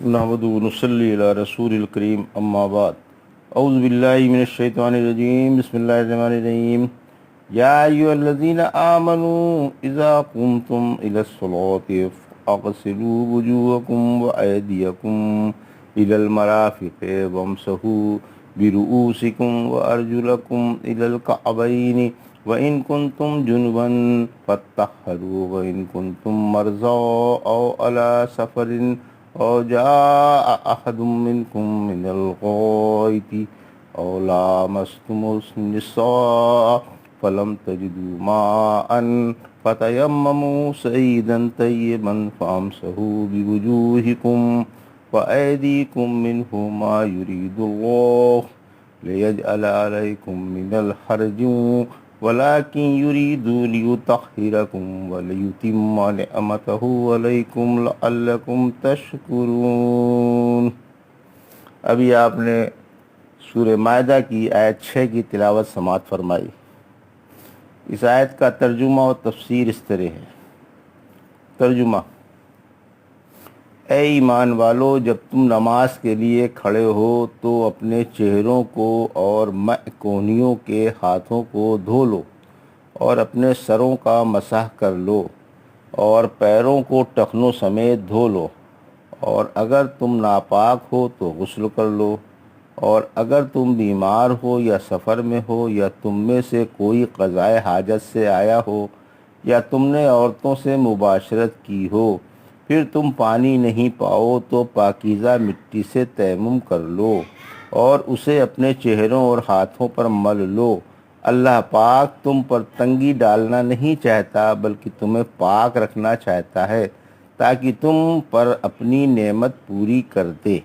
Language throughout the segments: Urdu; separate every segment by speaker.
Speaker 1: نحمدہ ونصلی علی رسول الکریم اما بعد اعوذ باللہ من الشیطان الرجیم بسم اللہ الرحمن الرحیم یا ایھا الذین آمنوا اذا قمتم الی الصلاۃ فاغسلوا وجوہکم وایدیکم الی المرافق وامسحوا برؤوسکم وارجلکم الی الکعبین وَإِن كُنتُمْ جُنُبًا فَاطَّهِّرُوا وَإِن كُنتُم مَّرْضَىٰ أَوْ عَلَىٰ سَفَرٍ أَوْ جَاءَ أَحَدٌ مِّنكُم مِّنَ الْغَائِطِ أَوْ لَامَسْتُمُ النِّسَاءَ فَلَمْ تَجِدُوا مَاءً فَتَيَمَّمُوا صَعِيدًا طَيِّبًا فَامْسَحُوا بِوُجُوهِكُمْ وَأَيْدِيكُم مِّنْهُ مَا يُرِيدُ اللَّهُ لِيَجْعَلَ عَلَيْكُم مِّنَ الْحَرَجِ ولكن يريد ليطهركم وليتم نعمته عليكم لعلكم تشكرون۔ ابھی آپ نے سورہ مائدہ کی آیت 6 کی تلاوت سماعت فرمائی۔ اس آیت کا ترجمہ و تفسیر اس طرح ہے۔ ترجمہ: اے ایمان والو، جب تم نماز کے لیے کھڑے ہو تو اپنے چہروں کو اور کوہنیوں کے ہاتھوں کو دھو لو اور اپنے سروں کا مسح کر لو اور پیروں کو ٹخنوں سمیت دھو لو، اور اگر تم ناپاک ہو تو غسل کر لو، اور اگر تم بیمار ہو یا سفر میں ہو یا تم میں سے کوئی قضائے حاجت سے آیا ہو یا تم نے عورتوں سے مباشرت کی ہو، پھر تم پانی نہیں پاؤ تو پاکیزہ مٹی سے تیمم کر لو اور اسے اپنے چہروں اور ہاتھوں پر مل لو۔ اللہ پاک تم پر تنگی ڈالنا نہیں چاہتا بلکہ تمہیں پاک رکھنا چاہتا ہے تاکہ تم پر اپنی نعمت پوری کر دے۔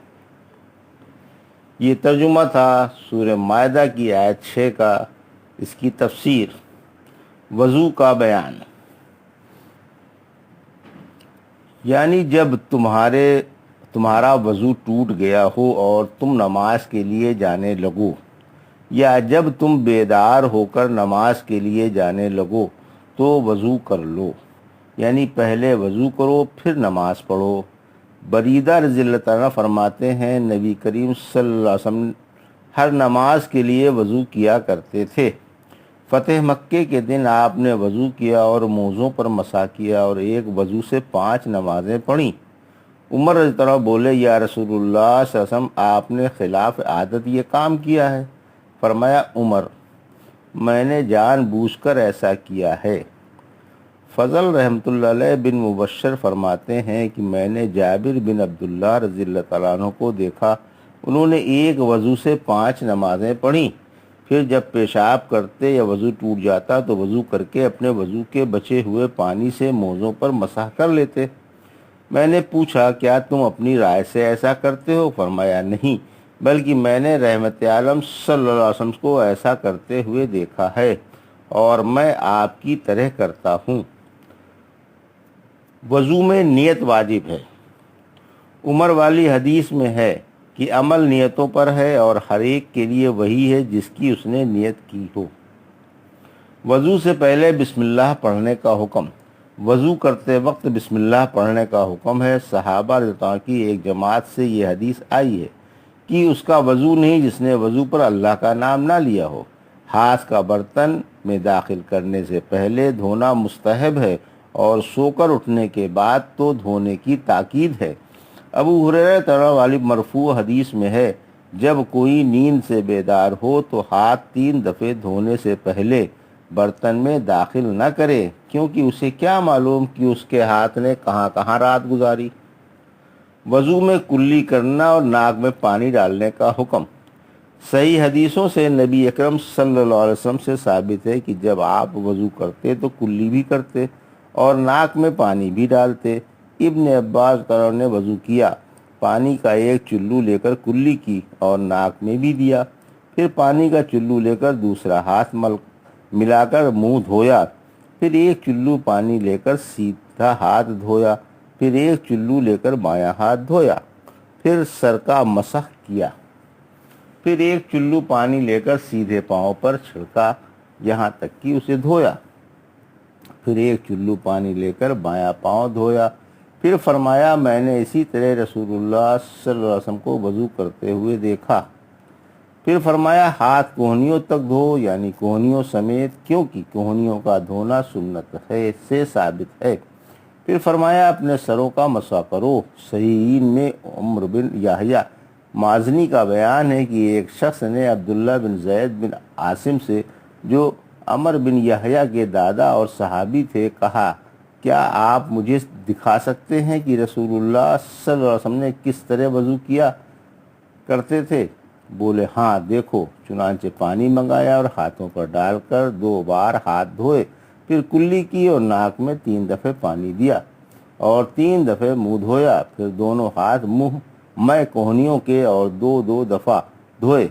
Speaker 1: یہ ترجمہ تھا سورہ مائدہ کی آیت 6 کا۔ اس کی تفسیر: وضو کا بیان، یعنی جب تمہارا وضو ٹوٹ گیا ہو اور تم نماز کے لیے جانے لگو، یا جب تم بیدار ہو کر نماز کے لیے جانے لگو تو وضو کر لو، یعنی پہلے وضو کرو پھر نماز پڑھو۔ بریدہ رضی اللہ عنہ فرماتے ہیں نبی کریم صلی اللہ علیہ وسلم ہر نماز کے لیے وضو کیا کرتے تھے۔ فتح مکے کے دن آپ نے وضو کیا اور موزوں پر مسح کیا اور ایک وضو سے 5 نمازیں پڑھیں۔ عمر رضی اللہ عنہ بولے، یا رسول اللہ صلی اللہ علیہ وسلم، آپ نے خلاف عادت یہ کام کیا ہے۔ فرمایا، عمر، میں نے جان بوجھ کر ایسا کیا ہے۔ فضل رحمۃ اللہ علیہ بن مبشر فرماتے ہیں کہ میں نے جابر بن عبداللہ رضی اللہ تعالیٰ عنہ کو دیکھا، انہوں نے ایک وضو سے 5 نمازیں پڑھیں، پھر جب پیشاب کرتے یا وضو ٹوٹ جاتا تو وضو کر کے اپنے وضو کے بچے ہوئے پانی سے موزوں پر مسح کر لیتے۔ میں نے پوچھا، کیا تم اپنی رائے سے ایسا کرتے ہو؟ فرمایا، نہیں، بلکہ میں نے رحمت عالم صلی اللہ علیہ وسلم کو ایسا کرتے ہوئے دیکھا ہے اور میں آپ کی طرح کرتا ہوں۔ وضو میں نیت واجب ہے۔ عمر والی حدیث میں ہے کہ عمل نیتوں پر ہے اور ہر ایک کے لیے وہی ہے جس کی اس نے نیت کی ہو۔ وضو سے پہلے بسم اللہ پڑھنے کا حکم۔ وضو کرتے وقت بسم اللہ پڑھنے کا حکم ہے۔ صحابہ رضی اللہ عنہ کی ایک جماعت سے یہ حدیث آئی ہے کہ اس کا وضو نہیں جس نے وضو پر اللہ کا نام نہ لیا ہو۔ ہاتھ کا برتن میں داخل کرنے سے پہلے دھونا مستحب ہے اور سو کر اٹھنے کے بعد تو دھونے کی تاکید ہے۔ ابو ہریرہ رضی اللہ عنہ والی مرفوع حدیث میں ہے، جب کوئی نیند سے بیدار ہو تو ہاتھ 3 دفعے دھونے سے پہلے برتن میں داخل نہ کرے، کیونکہ اسے کیا معلوم کہ اس کے ہاتھ نے کہاں کہاں رات گزاری۔ وضو میں کلی کرنا اور ناک میں پانی ڈالنے کا حکم۔ صحیح حدیثوں سے نبی اکرم صلی اللہ علیہ وسلم سے ثابت ہے کہ جب آپ وضو کرتے تو کلی بھی کرتے اور ناک میں پانی بھی ڈالتے۔ ابن عباس نے وضو کیا، پانی کا ایک چلو لے کر کلی کی اور ناک میں بھی دیا، پھر پانی کا چلو لے کر دوسرا ہاتھ ملا کر منہ دھویا، پھر ایک چلو پانی لے کر سیدھا ہاتھ دھویا، پھر ایک چلو لے کر بایاں ہاتھ دھویا، پھر سر کا مسح کیا، پھر ایک چلو پانی لے کر سیدھے پاؤں پر چھڑکا یہاں تک کہ اسے دھویا، پھر ایک چلو پانی لے کر بایاں پاؤں دھویا، پھر فرمایا میں نے اسی طرح رسول اللہ صلی اللہ علیہ وسلم کو وضو کرتے ہوئے دیکھا۔ پھر فرمایا ہاتھ کوہنیوں تک دھو، یعنی کوہنیوں سمیت، کیونکہ کوہنیوں کا دھونا سنت ہے سے ثابت ہے۔ پھر فرمایا اپنے سروں کا مسح کرو۔ صحیحین میں عمر بن یحییٰ مازنی کا بیان ہے کہ ایک شخص نے عبداللہ بن زید بن عاصم سے، جو عمر بن یحییٰ کے دادا اور صحابی تھے، کہا کیا آپ مجھے دکھا سکتے ہیں کہ رسول اللہ صلی اللہ علیہ وسلم نے کس طرح وضو کیا کرتے تھے؟ بولے ہاں دیکھو۔ چنانچہ پانی منگایا اور ہاتھوں پر ڈال کر 2 بار ہاتھ دھوئے، پھر کلی کی اور ناک میں 3 دفعے پانی دیا اور 3 دفعے منہ دھویا، پھر دونوں ہاتھ منہ میں کوہنیوں کے اور 2 دفعہ دھوئے،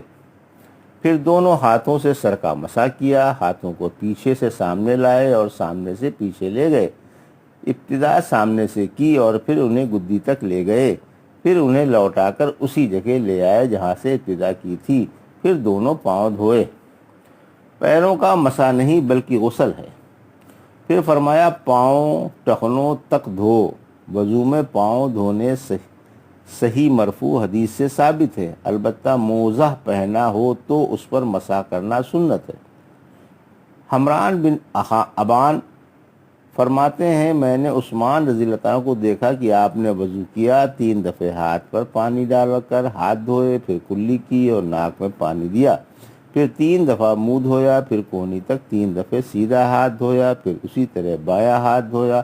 Speaker 1: پھر دونوں ہاتھوں سے سر کا مسح کیا، ہاتھوں کو پیچھے سے سامنے لائے اور سامنے سے پیچھے لے گئے، ابتدا سامنے سے کی اور پھر انہیں گدی تک لے گئے، پھر انہیں لوٹا کر اسی جگہ لے آئے جہاں سے ابتدا کی تھی، پھر دونوں پاؤں دھوئے۔ پیروں کا مسح نہیں بلکہ غسل ہے۔ پھر فرمایا پاؤں ٹخنوں تک دھو۔ وضو میں پاؤں دھونے صحیح مرفوع حدیث سے ثابت ہے، البتہ موزہ پہنا ہو تو اس پر مسح کرنا سنت ہے۔ حمران بن ابان فرماتے ہیں میں نے عثمان رضی اللہ عنہ کو دیکھا کہ آپ نے وضو کیا، 3 دفعے ہاتھ پر پانی ڈال کر ہاتھ دھوئے، پھر کلی کی اور ناک میں پانی دیا، پھر 3 دفعہ منہ دھویا، پھر کونی تک 3 دفعے سیدھا ہاتھ دھویا، پھر اسی طرح بایاں ہاتھ دھویا،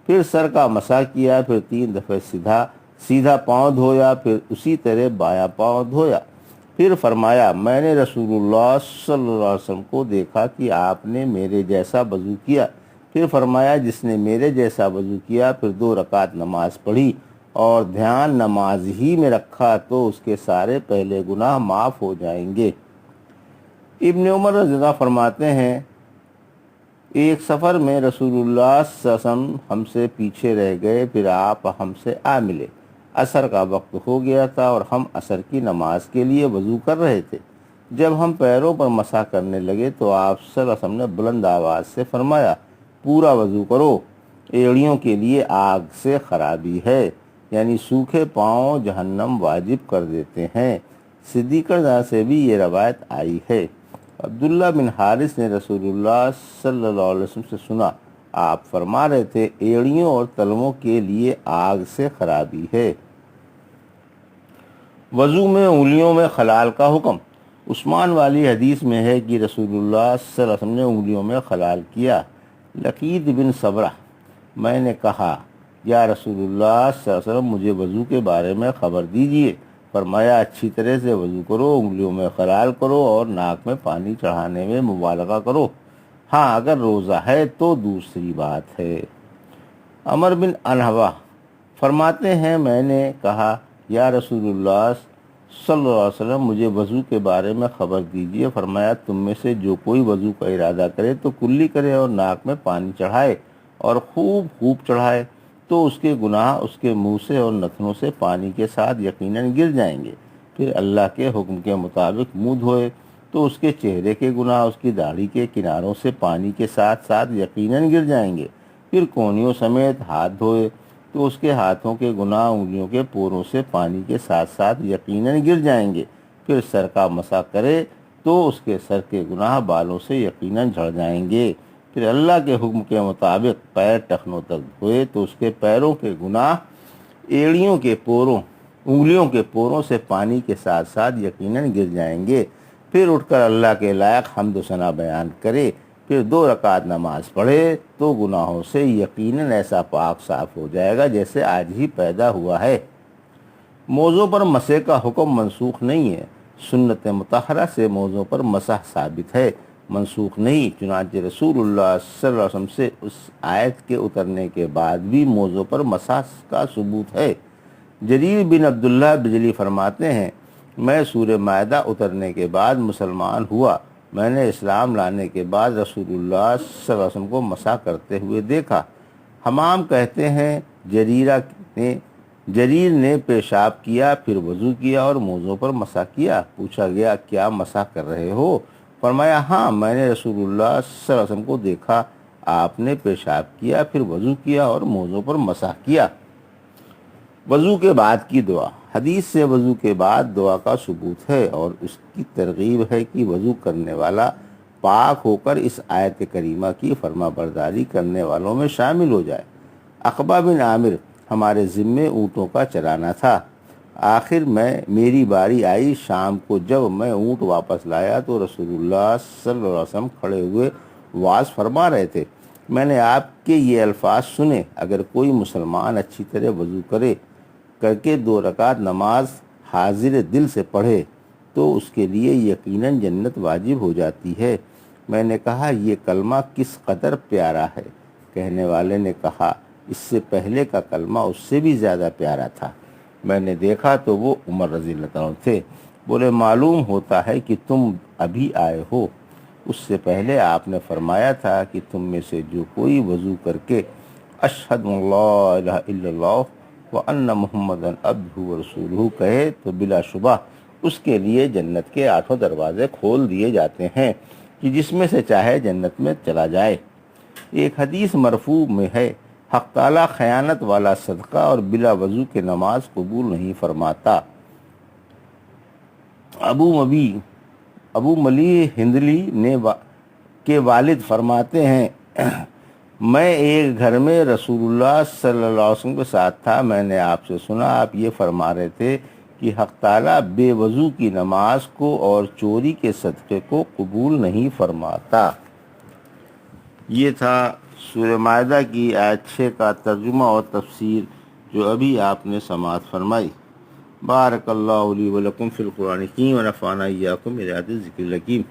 Speaker 1: پھر سر کا مسح کیا، پھر 3 دفعے سیدھا پاؤں دھویا، پھر اسی طرح بایاں پاؤں دھویا۔ پھر فرمایا میں نے رسول اللہ صلی اللہ علیہ وسلم کو دیکھا کہ آپ نے میرے جیسا وضو کیا۔ پھر فرمایا جس نے میرے جیسا وضو کیا، پھر 2 رکعت نماز پڑھی اور دھیان نماز ہی میں رکھا تو اس کے سارے پہلے گناہ معاف ہو جائیں گے۔ ابن عمر رضی اللہ فرماتے ہیں ایک سفر میں رسول اللہ صلی اللہ علیہ وسلم ہم سے پیچھے رہ گئے، پھر آپ ہم سے آ ملے۔ عصر کا وقت ہو گیا تھا اور ہم عصر کی نماز کے لیے وضو کر رہے تھے۔ جب ہم پیروں پر مسح کرنے لگے تو آپ صلی اللہ علیہ وسلم نے بلند آواز سے فرمایا پورا وضو کرو، ایڑیوں کے لیے آگ سے خرابی ہے، یعنی سوکھے پاؤں جہنم واجب کر دیتے ہیں۔ صدیق رضا سے بھی یہ روایت آئی ہے۔ عبداللہ بن حارث نے رسول اللہ صلی اللہ علیہ وسلم سے سنا، آپ فرما رہے تھے ایڑیوں اور تلووں کے لیے آگ سے خرابی ہے۔ وضو میں انگلیوں میں خلال کا حکم۔ عثمان والی حدیث میں ہے کہ رسول اللہ صلی اللہ علیہ وسلم نے انگلیوں میں خلال کیا۔ لقید بن صبرہ میں نے کہا یا رسول اللہ صلی اللہ علیہ وسلم مجھے وضو کے بارے میں خبر دیجیے۔ فرمایا اچھی طرح سے وضو کرو، انگلیوں میں خلال کرو اور ناک میں پانی چڑھانے میں مبالغہ کرو، ہاں اگر روزہ ہے تو دوسری بات ہے۔ عمر بن انحوہ فرماتے ہیں میں نے کہا یا رسول اللہ صلی اللہ علیہ وسلم مجھے وضو کے بارے میں خبر دیجیے۔ فرمایا تم میں سے جو کوئی وضو کا ارادہ کرے تو کلی کرے اور ناک میں پانی چڑھائے اور خوب چڑھائے تو اس کے گناہ اس کے منہ سے اور نتنوں سے پانی کے ساتھ یقیناً گر جائیں گے۔ پھر اللہ کے حکم کے مطابق منہ دھوئے تو اس کے چہرے کے گناہ اس کی داڑھی کے کناروں سے پانی کے ساتھ یقیناً گر جائیں گے۔ پھر کونیوں سمیت ہاتھ دھوئے تو اس کے ہاتھوں کے گناہ انگلیوں کے پوروں سے پانی کے ساتھ یقیناً گر جائیں گے۔ پھر سر کا مسح کرے تو اس کے سر کے گناہ بالوں سے یقیناً جھڑ جائیں گے۔ پھر اللہ کے حکم کے مطابق پیر ٹخنوں تک دھوئے تو اس کے پیروں کے گناہ ایڑیوں کے پوروں انگلیوں کے پوروں سے پانی کے ساتھ یقیناً گر جائیں گے۔ پھر اٹھ کر اللہ کے لائق حمد و ثنا بیان کرے، پھر 2 رکعت نماز پڑھے تو گناہوں سے یقیناً ایسا پاک صاف ہو جائے گا جیسے آج ہی پیدا ہوا ہے۔ موضوع پر مسح کا حکم منسوخ نہیں ہے، سنت مطہرہ سے موضوع پر مسح ثابت ہے، منسوخ نہیں۔ چنانچہ رسول اللہ صلی اللہ علیہ وسلم سے اس آیت کے اترنے کے بعد بھی موضوع پر مسح کا ثبوت ہے۔ جریر بن عبداللہ بجلی فرماتے ہیں میں سورہ مائدہ اترنے کے بعد مسلمان ہوا، میں نے اسلام لانے کے بعد رسول اللہ صلی اللہ علیہ وسلم کو مسح کرتے ہوئے دیکھا۔ حمام کہتے ہیں جریر نے پیشاب کیا، پھر وضو کیا اور موضوع پر مسح کیا۔ پوچھا گیا کیا مسح کر رہے ہو؟ فرمایا ہاں میں نے رسول اللہ صلی اللہ علیہ وسلم کو دیکھا، آپ نے پیشاب کیا، پھر وضو کیا اور موضوع پر مسح کیا۔ وضو کے بعد کی دعا۔ حدیث سے وضو کے بعد دعا کا ثبوت ہے اور اس کی ترغیب ہے کہ وضو کرنے والا پاک ہو کر اس آیت کریمہ کی فرما برداری کرنے والوں میں شامل ہو جائے۔ عقبہ بن عامر ہمارے ذمے اونٹوں کا چرانا تھا۔ آخر میں میری باری آئی۔ شام کو جب میں اونٹ واپس لایا تو رسول اللہ صلی اللہ علیہ وسلم کھڑے ہوئے وعظ فرما رہے تھے۔ میں نے آپ کے یہ الفاظ سنے، اگر کوئی مسلمان اچھی طرح وضو کر کے 2 رکعت نماز حاضر دل سے پڑھے تو اس کے لیے یقیناً جنت واجب ہو جاتی ہے۔ میں نے کہا یہ کلمہ کس قدر پیارا ہے؟ کہنے والے نے کہا اس سے پہلے کا کلمہ اس سے بھی زیادہ پیارا تھا۔ میں نے دیکھا تو وہ عمر رضی اللہ عنہ تھے۔ بولے معلوم ہوتا ہے کہ تم ابھی آئے ہو، اس سے پہلے آپ نے فرمایا تھا کہ تم میں سے جو کوئی وضو کر کے اشہد ان لا الہ الا اللہ وان محمد عبدہ ورسولہ کہے تو بلا شبہ اس کے لیے جنت کے 8 دروازے کھول دیے جاتے ہیں کہ جس میں سے چاہے جنت میں چلا جائے۔ ایک حدیث مرفوع میں ہے حق تعالیٰ خیانت والا صدقہ اور بلا وضو کے نماز قبول نہیں فرماتا۔ ابو ملی ہندلی کے والد فرماتے ہیں میں ایک گھر میں رسول اللہ صلی اللہ علیہ وسلم کے ساتھ تھا۔ میں نے آپ سے سنا آپ یہ فرما رہے تھے کہ حق تعالیٰ بے وضو کی نماز کو اور چوری کے صدقے کو قبول نہیں فرماتا۔ یہ تھا سورہ مائدہ کی آیت 6 کا ترجمہ اور تفسیر جو ابھی آپ نے سماعت فرمائی۔ بارک اللہ لی ولکم فی القرآن الحکیم ونفعنا ایاکم بآیات الذکر الحکیم۔